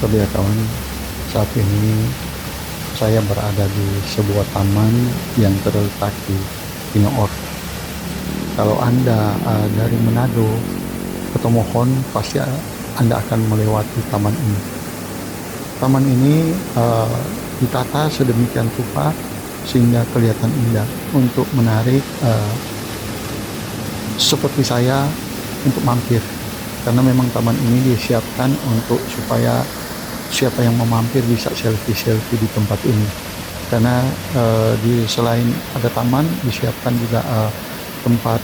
Tapi ya kawan, saat ini saya berada di sebuah taman yang terletak di Pinoor. Kalau Anda dari Manado ke Tomohon, pasti Anda akan melewati taman ini. Taman ini ditata sedemikian rupa sehingga kelihatan indah untuk menarik seperti saya untuk mampir. Karena memang taman ini disiapkan untuk supaya siapa yang mau mampir bisa selfie-selfie di tempat ini. Karena selain ada taman, disiapkan juga tempat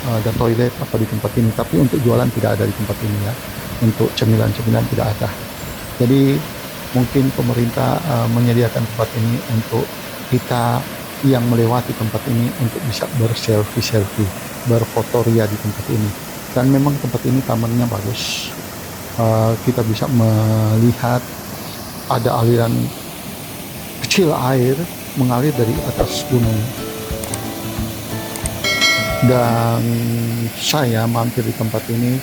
ada toilet apa di tempat ini. Tapi untuk jualan tidak ada di tempat ini ya. Untuk cemilan-cemilan tidak ada. Jadi mungkin pemerintah menyediakan tempat ini untuk kita yang melewati tempat ini untuk bisa berselfie-selfie, berfotoria di tempat ini. Dan memang tempat ini tamannya bagus. Kita bisa melihat ada aliran kecil air mengalir dari atas gunung. Dan saya mampir di tempat ini,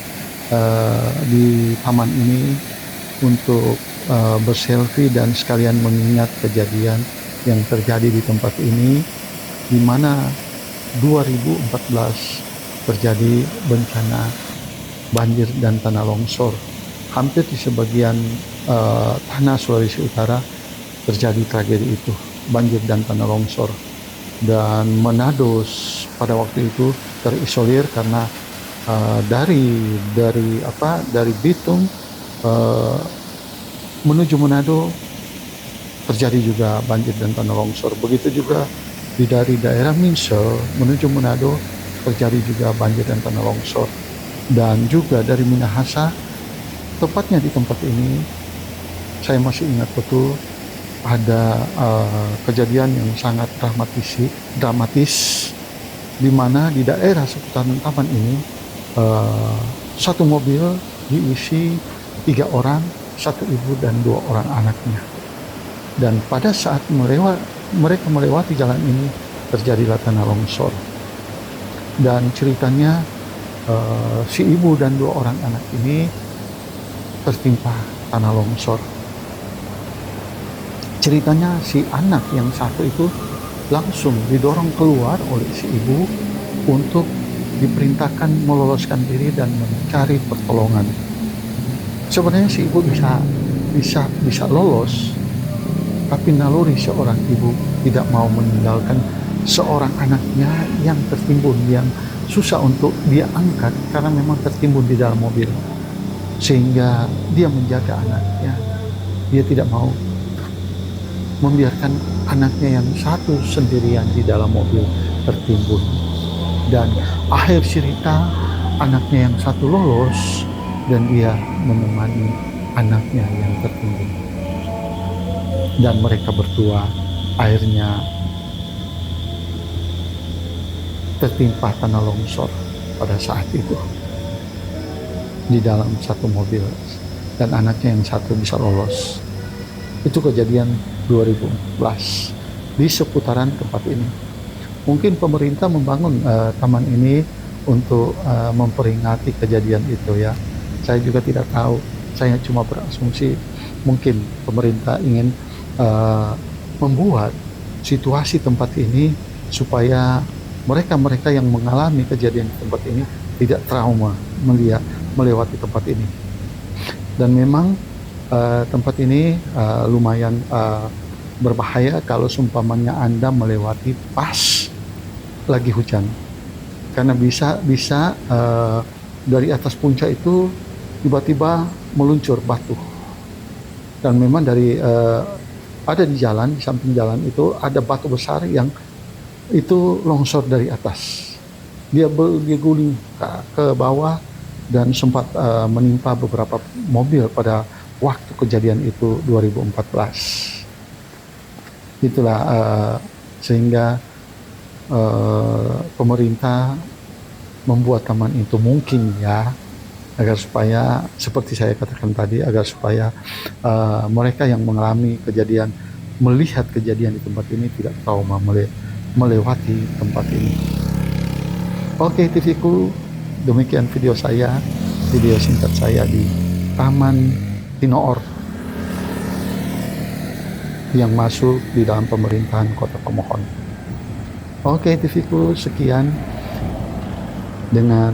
di taman ini untuk berselfie dan sekalian mengingat kejadian yang terjadi di tempat ini, di mana 2014 terjadi bencana banjir dan tanah longsor. Hampir di sebagian tanah Sulawesi Utara terjadi tragedi itu, banjir dan tanah longsor. Dan Manado pada waktu itu terisolir karena dari Bitung menuju Manado terjadi juga banjir dan tanah longsor. Begitu juga dari daerah Minsel menuju Manado terjadi juga banjir dan tanah longsor. Dan juga dari Minahasa, tepatnya di tempat ini, saya masih ingat betul ada kejadian yang sangat dramatis, di mana di daerah seputaran taman ini satu mobil diisi 3 orang, 1 ibu dan 2 orang anaknya. Dan pada saat mereka melewati jalan ini terjadilah tanah longsor. Dan ceritanya si ibu dan 2 orang anak ini tertimpa tanah longsor. Ceritanya si anak yang satu itu langsung didorong keluar oleh si ibu untuk diperintahkan meloloskan diri dan mencari pertolongan. Sebenarnya si ibu bisa lolos, tapi naluri seorang ibu tidak mau meninggalkan seorang anaknya yang tertimbun, yang susah untuk dia angkat karena memang tertimbun di dalam mobil. Sehingga dia menjaga anaknya. Dia tidak mau membiarkan anaknya yang satu sendirian di dalam mobil tertimbun. Dan akhir cerita, anaknya yang satu lolos dan dia menemani anaknya yang tertimbun. Dan mereka berdua akhirnya tertimpa tanah longsor pada saat itu di dalam satu mobil, dan anaknya yang satu bisa lolos. Itu kejadian 2014 di seputaran tempat ini. Mungkin pemerintah membangun taman ini untuk memperingati kejadian itu ya. Saya juga tidak tahu, saya cuma berasumsi mungkin pemerintah ingin membuat situasi tempat ini supaya mereka yang mengalami kejadian di tempat ini tidak trauma melewati tempat ini. Dan memang tempat ini lumayan berbahaya kalau seumpamanya Anda melewati pas lagi hujan, karena bisa dari atas puncak itu tiba-tiba meluncur batu. Dan memang ada di jalan, di samping jalan itu ada batu besar yang itu longsor dari atas. Dia guling ke bawah dan sempat menimpa beberapa mobil pada waktu kejadian itu 2014. Itulah sehingga pemerintah membuat taman itu mungkin ya, agar supaya seperti saya katakan tadi, agar supaya mereka yang mengalami kejadian, melihat kejadian di tempat ini tidak trauma melewati tempat ini. Oke TVku, demikian video singkat saya di Taman Tinoor yang masuk di dalam pemerintahan Kota Pemohon. Oke, TV-ku sekian. Dengan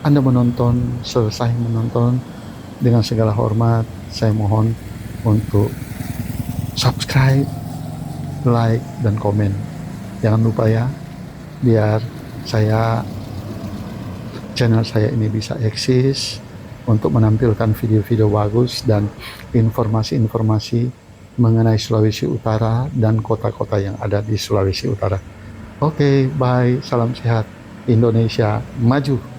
Anda menonton, selesai menonton, dengan segala hormat, saya mohon untuk subscribe, like, dan komen. Jangan lupa ya, biar channel saya ini bisa eksis untuk menampilkan video-video bagus dan informasi-informasi mengenai Sulawesi Utara dan kota-kota yang ada di Sulawesi Utara. Oke, bye, salam sehat, Indonesia maju.